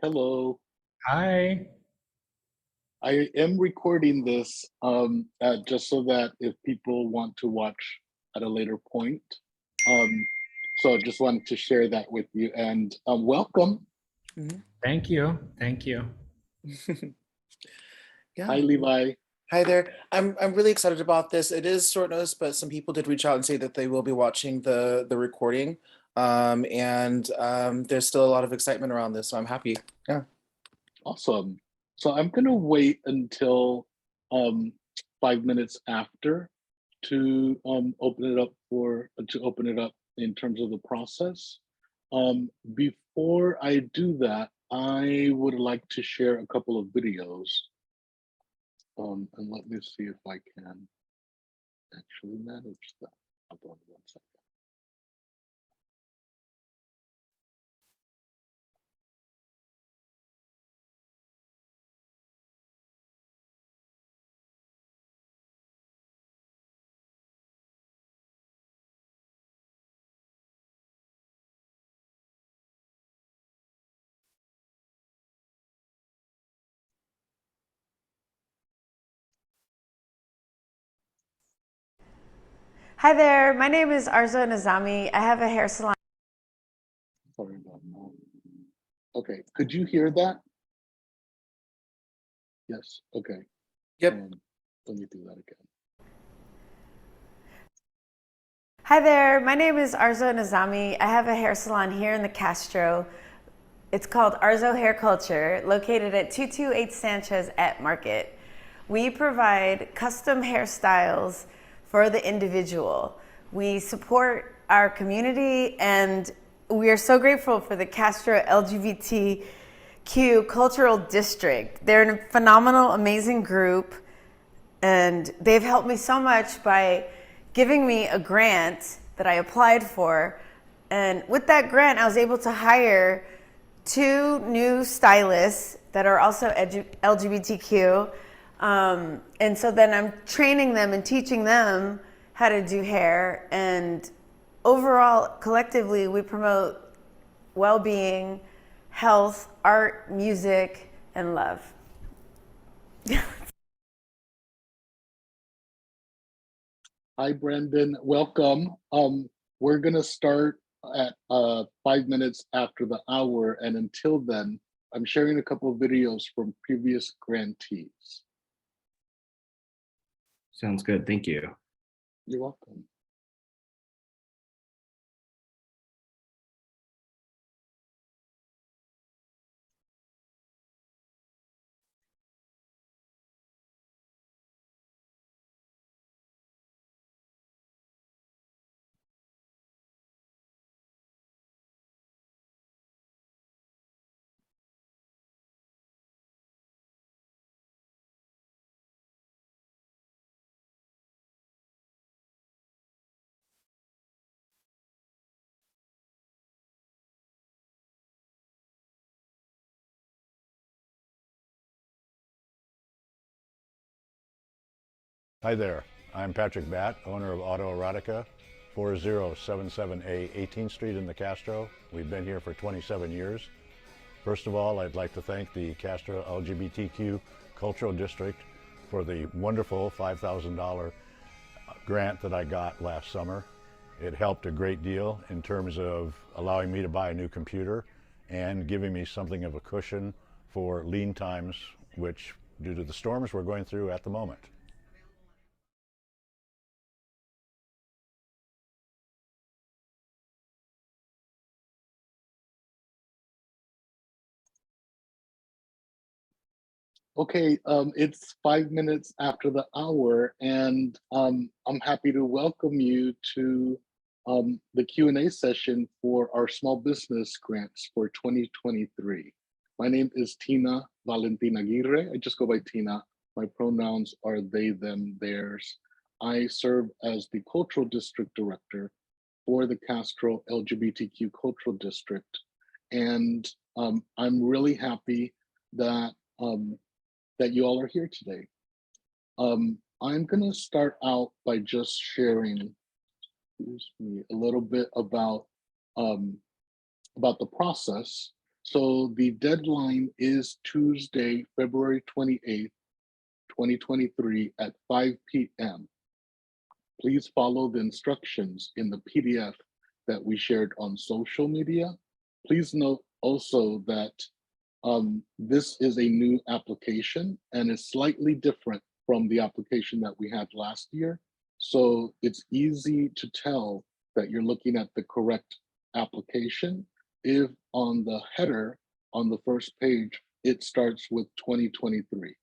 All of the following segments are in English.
Hello. Hi. I am recording this just so that if people want to watch at a later point. Um, so I just wanted to share that with you and welcome. Mhm. Thank you. Thank you. Hi, Yeah. Levi. Hi there. I'm really excited about this. It is short notice, but some people did reach out and say that they will be watching the recording. And there's still a lot of excitement around this, so I'm happy. Yeah. Awesome. So I'm going to wait until um, 5 minutes after to open it up in terms of the process. Before I do that, I would like to share a couple of videos. And let me see if I can actually manage that. Hold on one second. Hi there, my name is Arzo Nazami. I have a hair salon. Sorry about that. Okay, could you hear that? Yes, okay. Yep. Let me do that again. Hi there, my name is Arzo Nazami. I have a hair salon here in the Castro. It's called Arzo Hair Culture, located at 228 Sanchez at Market. We provide custom hairstyles for the individual. We support our community and we are so grateful for the Castro LGBTQ Cultural District. They're a phenomenal, amazing group and they've helped me so much by giving me a grant that I applied for. And with that grant, I was able to hire 2 new stylists that are also LGBTQ. And so then I'm training them and teaching them how to do hair. And overall, collectively, we promote well-being, health, art, music, and love. Hi, Brandon. Welcome. We're gonna start at 5 minutes after the hour, and until then, I'm sharing a couple of videos from previous grantees. Sounds good. Thank you. You're welcome. Hi there, I'm Patrick Batt, owner of Autoerotica, 4077A 18th Street in the Castro. We've been here for 27 years. First of all, I'd like to thank the Castro LGBTQ Cultural District for the wonderful $5,000 grant that I got last summer. It helped a great deal in terms of allowing me to buy a new computer and giving me something of a cushion for lean times, which, due to the storms we're going through at the moment. Okay, it's 5 minutes after the hour, and I'm happy to welcome you to the Q&A session for our small business grants for 2023. My name is Tina Valentina Aguirre. I just go by Tina. My pronouns are they, them, theirs. I serve as the Cultural District Director for the Castro LGBTQ Cultural District. And I'm really happy that that you all are here today. I'm gonna start out by just sharing, excuse me, a little bit about the process. So the deadline is Tuesday, February 28th, 2023 at 5 p.m. Please follow the instructions in the PDF that we shared on social media. Please note also that this is a new application and is slightly different from the application that we had last year. So it's easy to tell that you're looking at the correct application if on the header on the first page, it starts with 2023.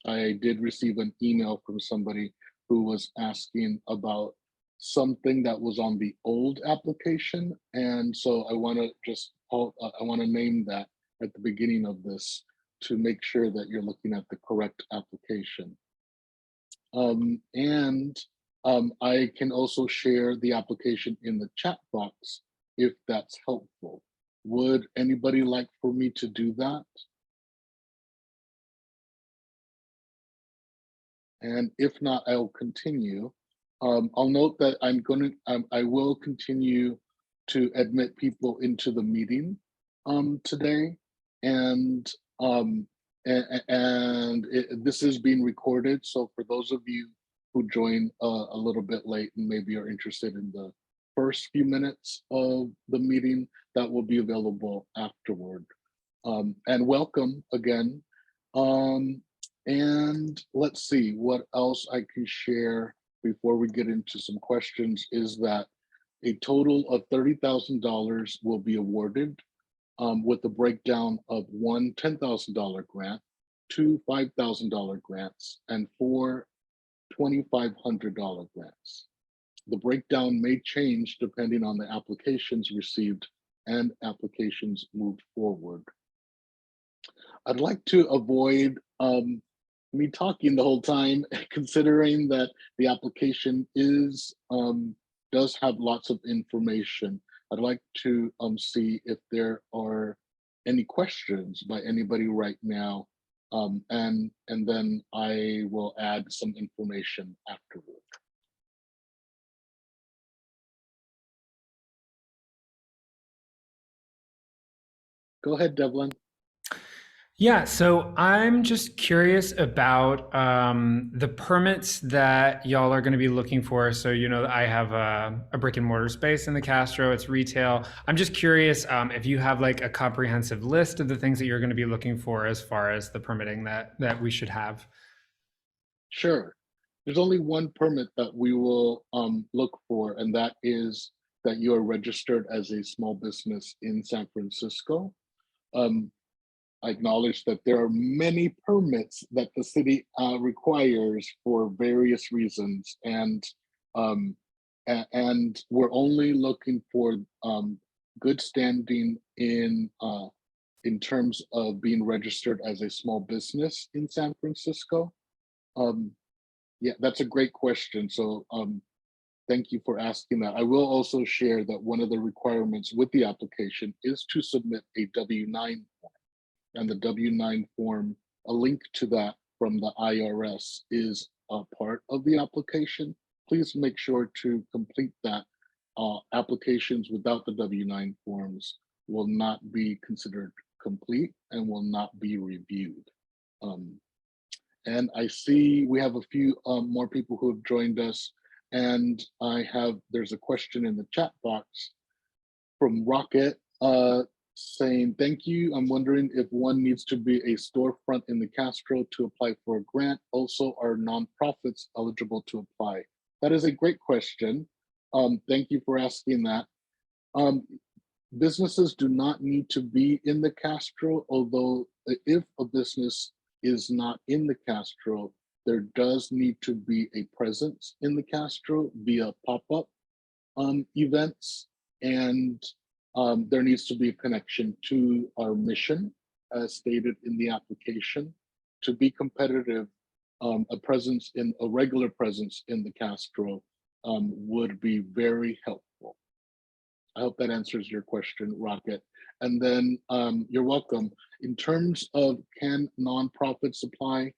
I did receive an email from somebody who was asking about something that was on the old application. And so I want to just, I want to name that at the beginning of this to make sure that you're looking at the correct application. I can also share the application in the chat box if that's helpful. Would anybody like for me to do that? And if not, I'll continue. I'll note that I will continue to admit people into the meeting today, and this is being recorded. So for those of you who join a little bit late and maybe are interested in the first few minutes of the meeting, that will be available afterward. And welcome again. And let's see what else I can share before we get into some questions is that a total of $30,000 will be awarded with a breakdown of one $10,000 grant, two $5,000 grants, and four $2,500 grants. The breakdown may change depending on the applications received and applications moved forward. I'd like to avoid me talking the whole time, considering that the application is does have lots of information. I'd like to see if there are any questions by anybody right now, and then I will add some information afterward. Go ahead, Devlin. Yeah, so I'm just curious about the permits that y'all are going to be looking for. So, you know, I have a brick and mortar space in the Castro, it's retail. I'm just curious if you have like a comprehensive list of the things that you're going to be looking for as far as the permitting that we should have. Sure. There's only one permit that we will look for, and that is that you are registered as a small business in San Francisco. I acknowledge that there are many permits that the city requires for various reasons, and we're only looking for good standing in terms of being registered as a small business in San Francisco. Yeah, that's a great question. So thank you for asking that. I will also share that one of the requirements with the application is to submit a W-9 form. And the W-9 form, a link to that from the IRS is a part of the application. Please make sure to complete that. Applications without the W-9 forms will not be considered complete and will not be reviewed. And I see we have a few more people who have joined us, and there's a question in the chat box from Rocket saying, thank you. I'm wondering if one needs to be a storefront in the Castro to apply for a grant. Also, are nonprofits eligible to apply? That is a great question. Thank you for asking that. Businesses do not need to be in the Castro, although if a business is not in the Castro, there does need to be a presence in the Castro via pop-up events, and there needs to be a connection to our mission as stated in the application. To be competitive, a regular presence in the Castro would be very helpful. I hope that answers your question, Rocket. And then you're welcome. In terms of can nonprofits apply?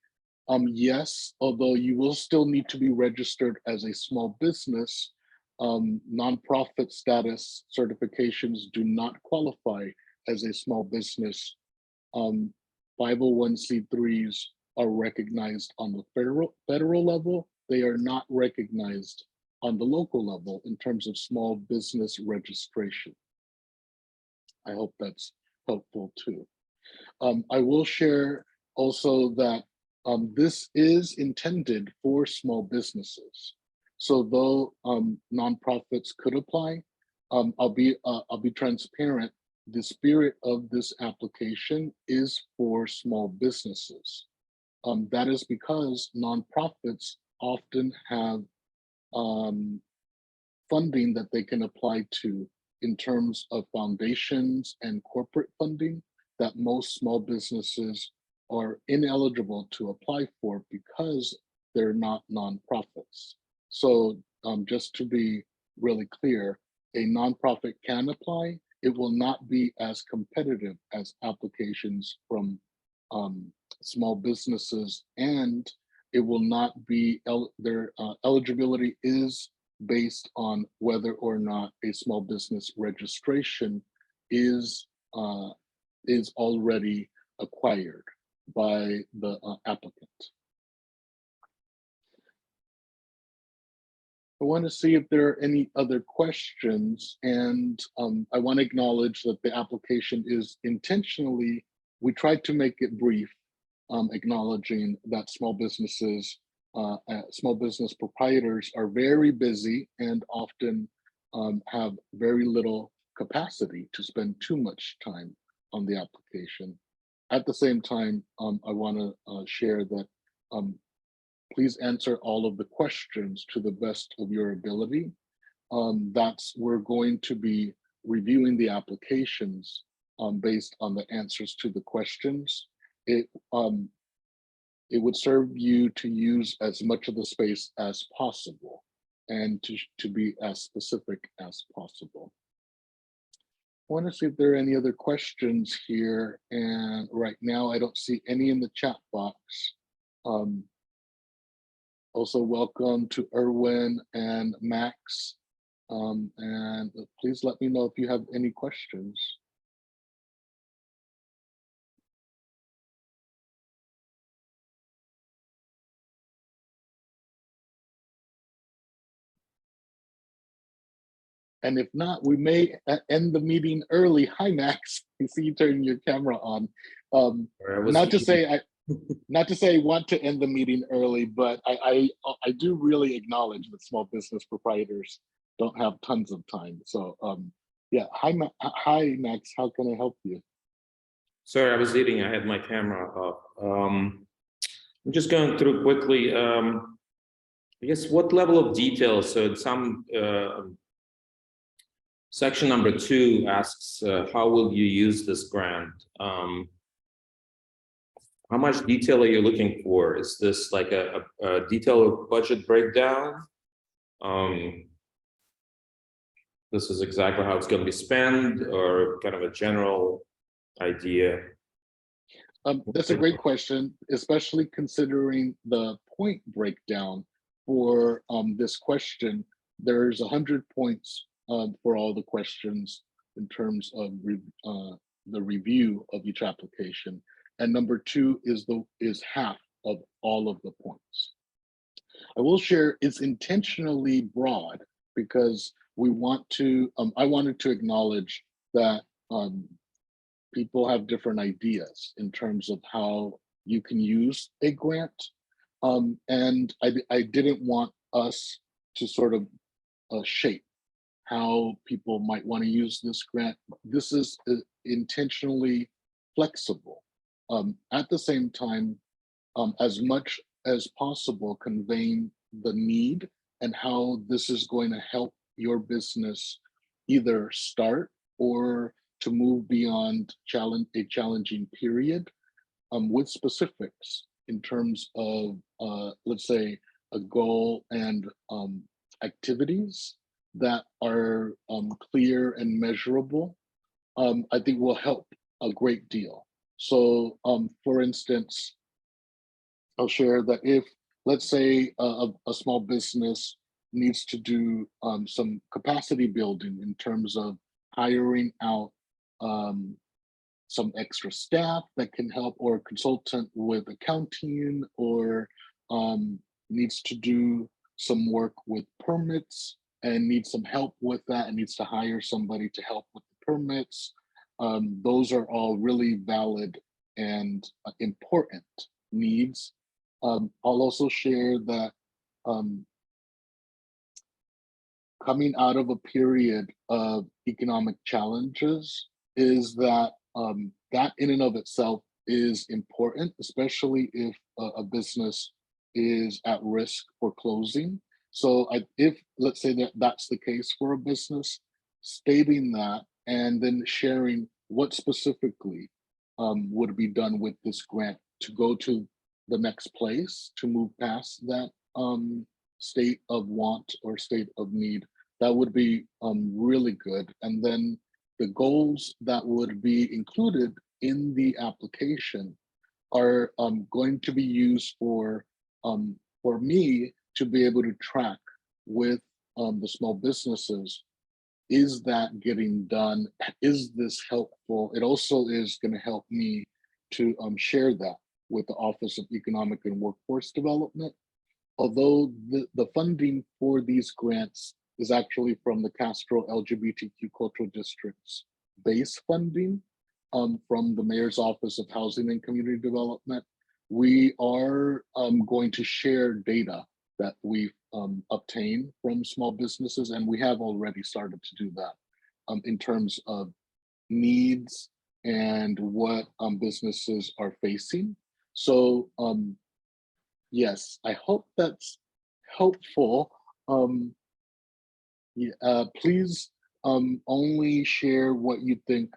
Yes, although you will still need to be registered as a small business. Nonprofit status certifications do not qualify as a small business, 501c3s are recognized on the federal level. They are not recognized on the local level in terms of small business registration. I hope that's helpful too. I will share also that this is intended for small businesses. So though nonprofits could apply, I'll be transparent. The spirit of this application is for small businesses. That is because nonprofits often have funding that they can apply to in terms of foundations and corporate funding that most small businesses are ineligible to apply for because they're not nonprofits. So just to be really clear, a nonprofit can apply. It will not be as competitive as applications from small businesses, and it will not be, their eligibility is based on whether or not a small business registration is already acquired by the applicant. I want to see if there are any other questions, and I want to acknowledge that the application is intentionally, we tried to make it brief, acknowledging that small business proprietors are very busy and often have very little capacity to spend too much time on the application. At the same time, I want to share that please answer all of the questions to the best of your ability. We're going to be reviewing the applications based on the answers to the questions. It would serve you to use as much of the space as possible and to be as specific as possible. I want to see if there are any other questions here, and right now I don't see any in the chat box. Also, welcome to Erwin and Max, and please let me know if you have any questions. And if not, we may end the meeting early. Hi, Max. I see you turning your camera on. Not to say I want to end the meeting early, but I do really acknowledge that small business proprietors don't have tons of time. So yeah, hi Max. How can I help you? Sorry, I was eating. I had my camera off. I'm just going through quickly. I guess what level of detail? So in some section number 2 asks, how will you use this grant? How much detail are you looking for? Is this like a detailed budget breakdown? This is exactly how it's going to be spent, or kind of a general idea? That's a great question, especially considering the point breakdown for this question. There's 100 points for all the questions in terms of the review of each application, and number 2 is half of all of the points. I will share it's intentionally broad because we want to. I wanted to acknowledge that people have different ideas in terms of how you can use a grant, and I didn't want us to sort of shape how people might want to use this grant. This is intentionally flexible. At the same time, as much as possible, conveying the need and how this is going to help your business either start or to move beyond a challenging period, with specifics in terms of, let's say, a goal and activities that are clear and measurable, I think will help a great deal. So for instance, I'll share that if, let's say, a small business needs to do some capacity building in terms of hiring out some extra staff that can help, or a consultant with accounting, or needs to do some work with permits and needs some help with that and needs to hire somebody to help with the permits. Those are all really valid and important needs. I'll also share that coming out of a period of economic challenges is that that in and of itself is important, especially if a business is at risk for closing. So if, let's say that that's the case for a business, stating that and then sharing what specifically would be done with this grant to go to the next place, to move past that state of want or state of need, that would be really good. And then the goals that would be included in the application are going to be used for me to be able to track with the small businesses. Is that getting done? Is this helpful? It also is going to help me to share that with the Office of Economic and Workforce Development. Although the funding for these grants is actually from the Castro LGBTQ Cultural District's base funding from the Mayor's Office of Housing and Community Development, we are going to share data that we've obtained from small businesses, and we have already started to do that in terms of needs and what businesses are facing. So yes, I hope that's helpful. Please only share what you think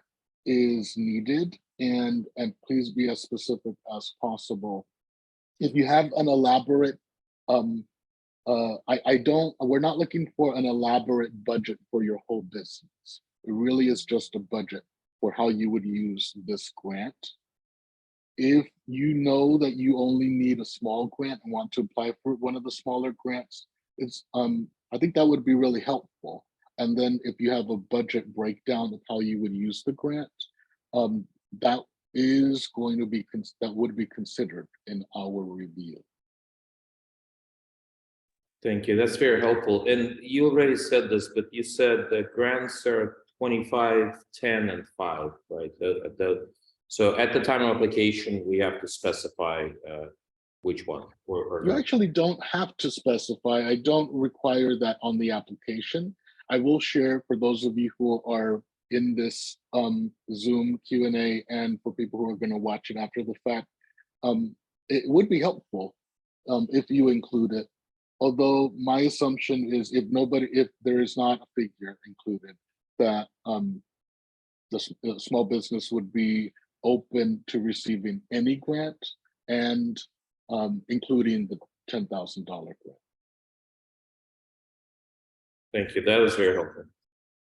is needed, and please be as specific as possible. If you have an elaborate, we're not looking for an elaborate budget for your whole business. It really is just a budget for how you would use this grant. If you know that you only need a small grant and want to apply for one of the smaller grants, it's I think that would be really helpful. And then if you have a budget breakdown of how you would use the grant, that is going to be that would be considered in our review. Thank you. That's very helpful. And you already said this, but you said the grants are 25, 10, and 5, right? So at the time of application, we have to specify which one, or You not. actually don't have to specify. I don't require that on the application. I will share for those of you who are in this Zoom Q&A and for people who are going to watch it after the fact, it would be helpful if you include it. Although my assumption is if there is not a figure included, that the small business would be open to receiving any grant, and including the $10,000 grant. Thank you. That was very helpful.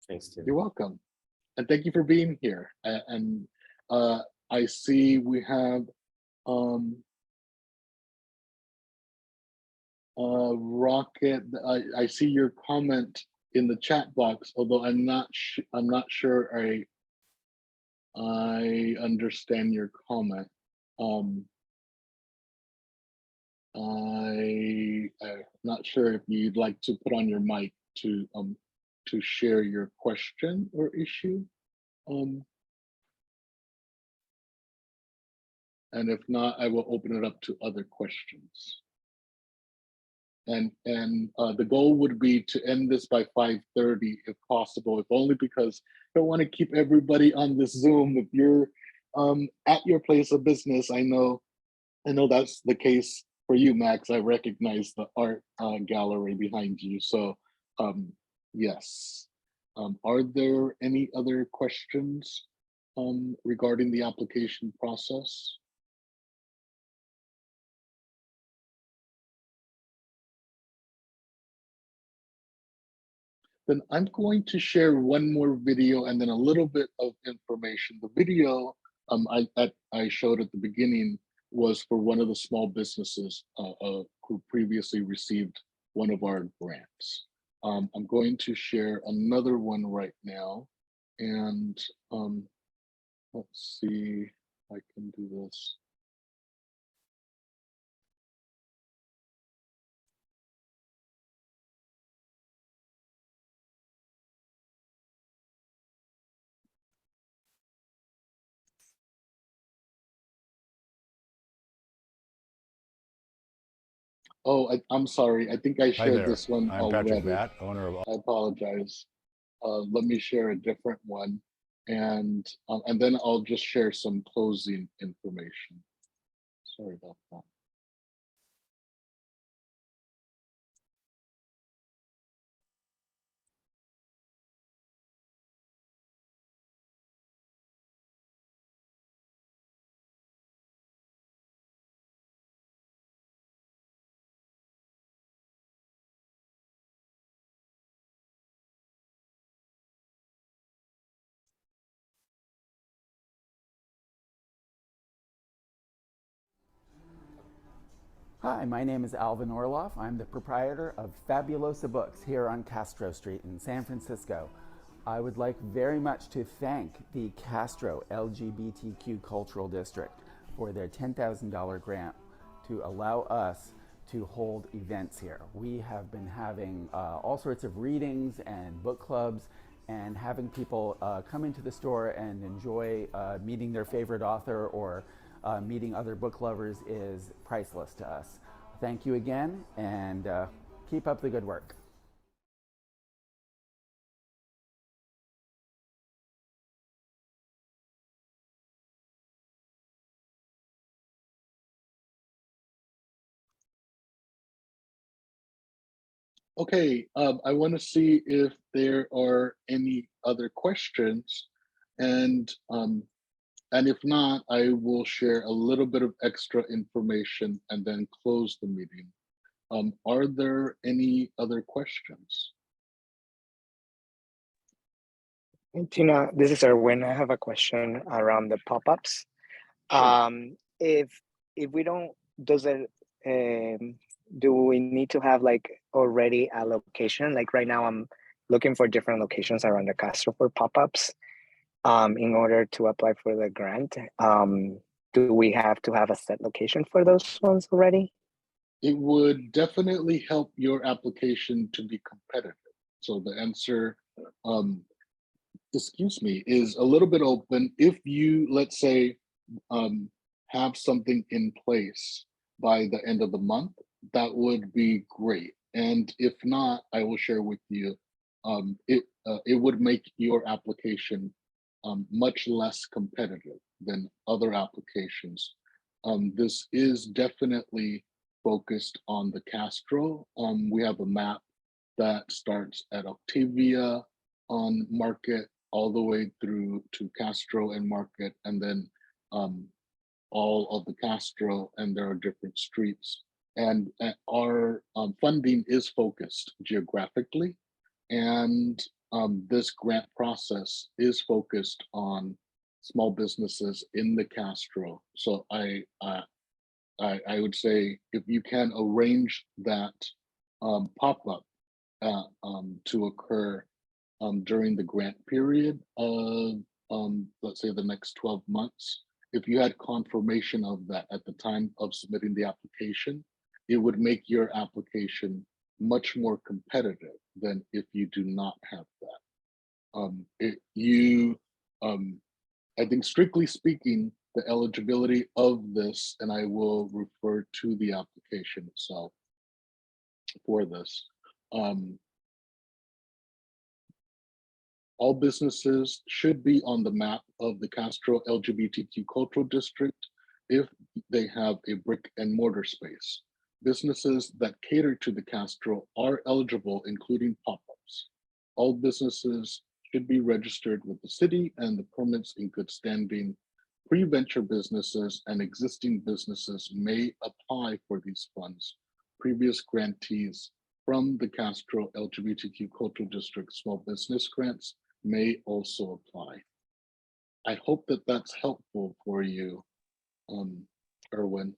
Thanks, Tim. You're welcome. And thank you for being here. And I see we have Rocket. I see your comment in the chat box, although I'm not sure I understand your comment. I'm not sure if you'd like to put on your mic to share your question or issue. And if not, I will open it up to other questions. And the goal would be to end this by 5:30 if possible, if only because I don't want to keep everybody on this Zoom. If you're at your place of business, I know that's the case for you, Max. I recognize the art gallery behind you. So yes. Are there any other questions regarding the application process? Then I'm going to share one more video and then a little bit of information. The video I showed at the beginning was for one of the small businesses who previously received one of our grants. I'm going to share another one right now, and hold Let's see if I can do this. Oh, I'm sorry. I think I Hi shared there. this one I'm Patrick already. Batt, owner of I apologize. Let me share a different one, and then I'll just share some closing information. Sorry about that. Hi, my name is Alvin Orloff. I'm the proprietor of Fabulosa Books here on Castro Street in San Francisco. I would like very much to thank the Castro LGBTQ Cultural District for their $10,000 grant to allow us to hold events here. We have been having all sorts of readings and book clubs and having people come into the store and enjoy meeting their favorite author or meeting other book lovers is priceless to us. Thank you again, and keep up the good work. Okay, I want to see if there are any other questions, and if not, I will share a little bit of extra information and then close the meeting. Are there any other questions? Tina, this is Erwin. I have a question around the pop-ups. Sure. If we don't, does it do we need to have like already a location? Like right now, I'm looking for different locations around the Castro for pop-ups. In order to apply for the grant, do we have to have a set location for those ones already? It would definitely help your application to be competitive. So the answer, excuse me, is a little bit open. If you, let's say, have something in place by the end of the month, that would be great. And if not, I will share with you, it would make your application much less competitive than other applications. This is definitely focused on the Castro. We have a map that starts at Octavia on Market all the way through to Castro and Market, and then all of the Castro, and there are different streets. And our funding is focused geographically, and this grant process is focused on small businesses in the Castro. So I would say if you can arrange that pop-up to occur during the grant period of, let's say, the next 12 months, if you had confirmation of that at the time of submitting the application, it would make your application much more competitive than if you do not have that. I think strictly speaking, the eligibility of this, and I will refer to the application itself for this. All businesses should be on the map of the Castro LGBTQ Cultural District if they have a brick and mortar space. Businesses that cater to the Castro are eligible, including pop-ups. All businesses should be registered with the city and the permits in good standing. Pre-venture businesses and existing businesses may apply for these funds. Previous grantees from the Castro LGBTQ Cultural District Small Business Grants may also apply. I hope that that's helpful for you, Erwin.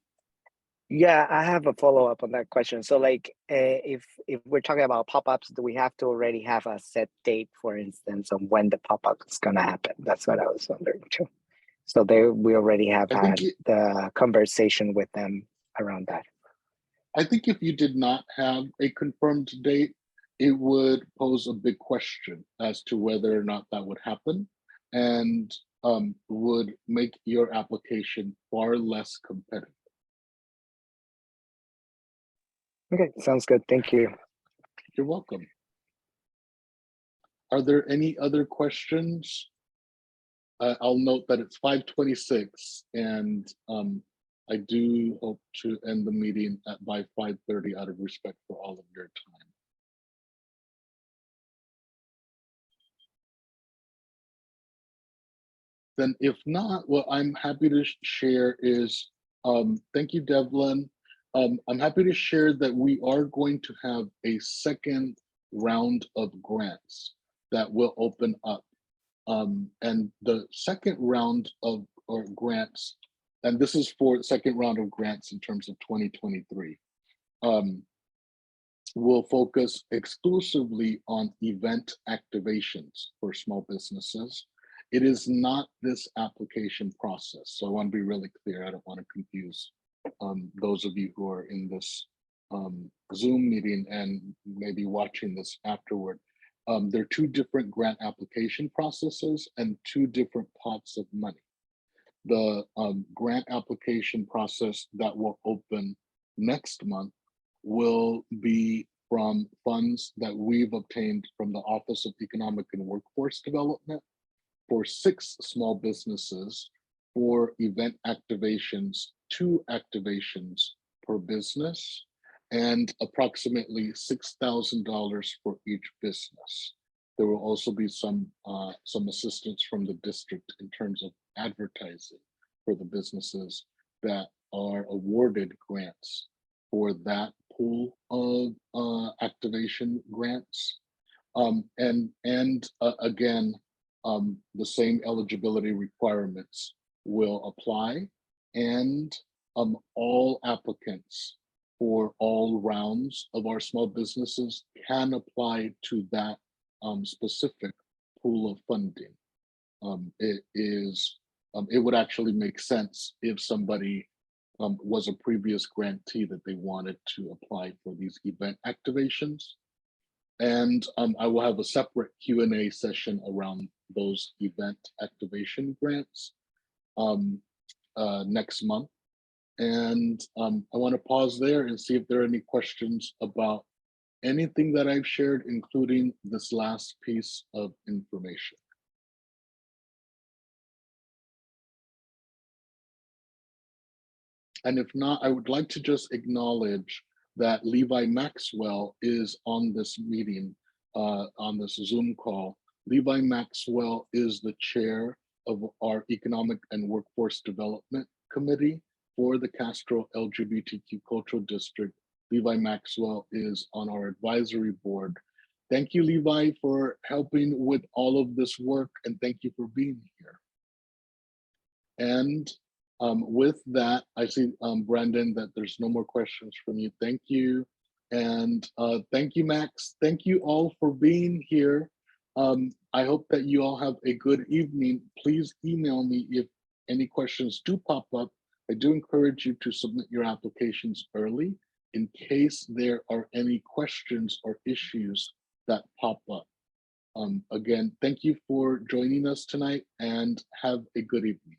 Yeah, I have a follow-up on that question. So like if we're talking about pop-ups, do we have to already have a set date, for instance, on when the pop-up is gonna happen? That's what I was wondering too. So we already have I think had the conversation with them around that. I think if you did not have a confirmed date, it would pose a big question as to whether or not that would happen, and would make your application far less competitive. Okay, sounds good. Thank you. You're welcome. Are there any other questions? I'll note that it's 5:26, and I do hope to end the meeting by 5:30 out of respect for all of your time. Then if not, what I'm happy to share is, thank you, Devlin. I'm happy to share that we are going to have a second round of grants that will open up. And the second round of grants, and this is for the second round of grants in terms of 2023, will focus exclusively on event activations for small businesses. It is not this application process. So I want to be really clear. I don't want to confuse those of you who are in this Zoom meeting and maybe watching this afterward. There are two different grant application processes and two different pots of money. The grant application process that will open next month will be from funds that we've obtained from the Office of Economic and Workforce Development for 6 small businesses for event activations, 2 activations per business, and approximately $6,000 for each business. There will also be some assistance from the district in terms of advertising for the businesses that are awarded grants for that pool of activation grants. Again, the same eligibility requirements will apply, and all applicants for all rounds of our small businesses can apply to that specific pool of funding. It would actually make sense if somebody was a previous grantee that they wanted to apply for these event activations. And I will have a separate Q&A session around those event activation grants next month. And I want to pause there and see if there are any questions about anything that I've shared, including this last piece of information. And if not, I would like to just acknowledge that Levi Maxwell is on this meeting, on this Zoom call. Levi Maxwell is the chair of our Economic and Workforce Development Committee for the Castro LGBTQ Cultural District. Levi Maxwell is on our advisory board. Thank you, Levi, for helping with all of this work, and thank you for being here. And with that, I see, Brandon, that there's no more questions from you. Thank you. And thank you, Max. Thank you all for being here. I hope that you all have a good evening. Please email me if any questions do pop up. I do encourage you to submit your applications early in case there are any questions or issues that pop up. Again, thank you for joining us tonight, and have a good evening.